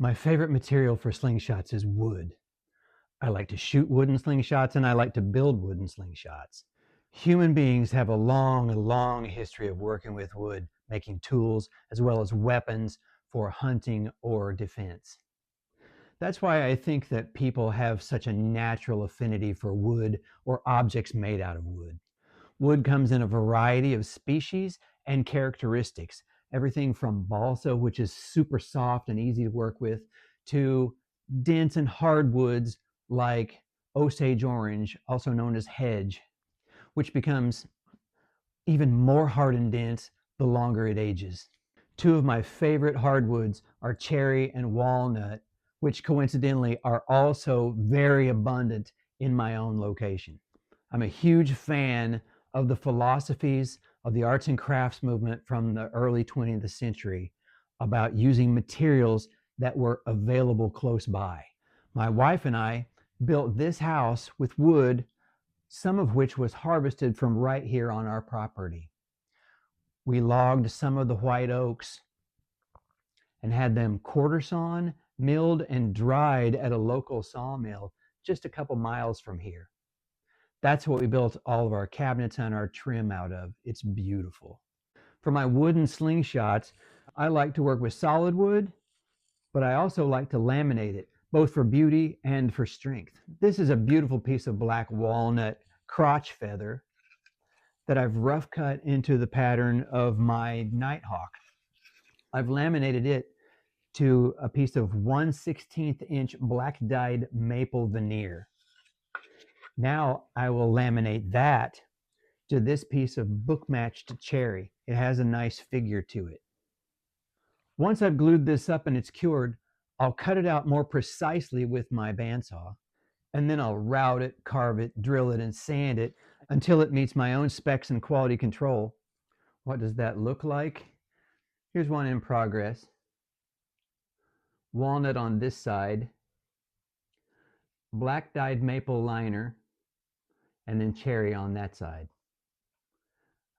My favorite material for slingshots is wood. I like to shoot wooden slingshots and I like to build wooden slingshots. Human beings have a long history of working with wood, making tools as well as weapons for hunting or defense. That's why I think that people have such a natural affinity for wood or objects made out of wood. Wood comes in a variety of species and characteristics, everything from balsa, which is super soft and easy to work with, to dense and hard woods like Osage orange, also known as hedge, which becomes even more hard and dense the longer it ages. Two of my favorite hardwoods are cherry and walnut, which coincidentally are also very abundant in my own location. I'm a huge fan of the philosophies of the arts and crafts movement from the early 20th century about using materials that were available close by. My wife and I built this house with wood, some of which was harvested from right here on our property. We logged some of the white oaks and had them quarter sawn, milled, and dried at a local sawmill just a couple miles from here. That's what we built all of our cabinets and our trim out of. It's beautiful. For my wooden slingshots, I like to work with solid wood, but I also like to laminate it, both for beauty and for strength. This is a beautiful piece of black walnut crotch feather that I've rough cut into the pattern of my Nighthawk. I've laminated it to a piece of 1/16 inch black dyed maple veneer. Now I will laminate that to this piece of book matched cherry. It has a nice figure to it. Once I've glued this up and it's cured, I'll cut it out more precisely with my bandsaw, and then I'll route it, carve it, drill it, and sand it until it meets my own specs and quality control. What does that look like? Here's one in progress. Walnut on this side, black dyed maple liner, and then cherry on that side.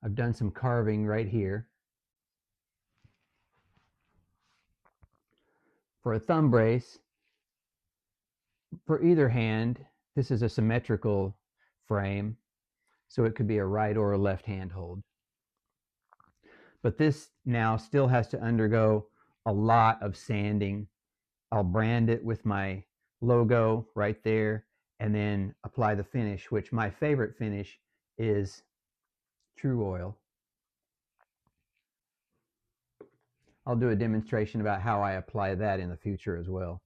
I've done some carving right here. For a thumb brace, for either hand, this is a symmetrical frame, so it could be a right or a left hand hold. But this now still has to undergo a lot of sanding. I'll brand it with my logo right there and then apply the finish, which my favorite finish is True Oil. I'll do a demonstration about how I apply that in the future as well.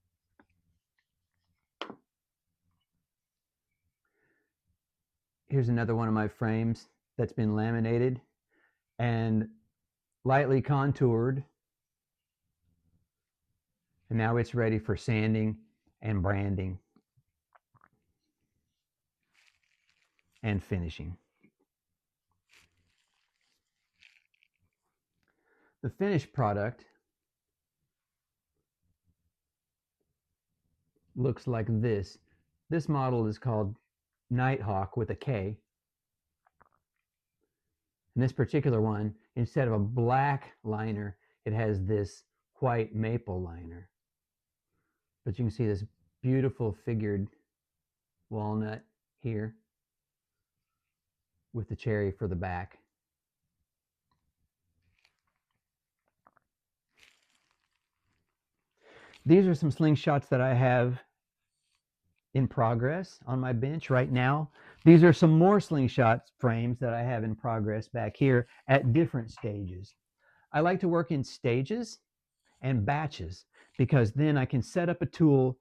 Here's another one of my frames that's been laminated and lightly contoured. And now it's ready for sanding and branding and finishing. The finished product looks like this. This model is called Nighthawk with a K. And this particular one, instead of a black liner, it has this white maple liner. But you can see this beautiful figured walnut here with the cherry for the back. These are some slingshots that I have in progress on my bench right now. These are some more slingshot frames that I have in progress back here at different stages. I like to work in stages and batches because then I can set up a tool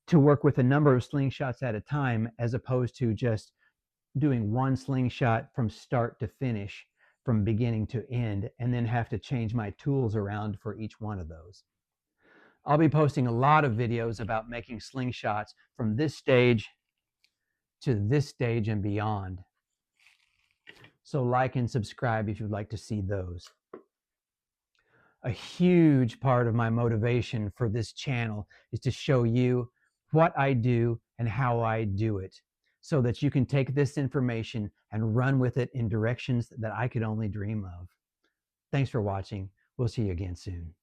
to work with a number of slingshots at a time as opposed to just doing one slingshot from start to finish, from beginning to end, and then have to change my tools around for each one of those. I'll be posting a lot of videos about making slingshots from this stage to this stage and beyond. So like and subscribe if you'd like to see those. A huge part of my motivation for this channel is to show you what I do and how I do it, so that you can take this information and run with it in directions that I could only dream of. Thanks for watching. We'll see you again soon.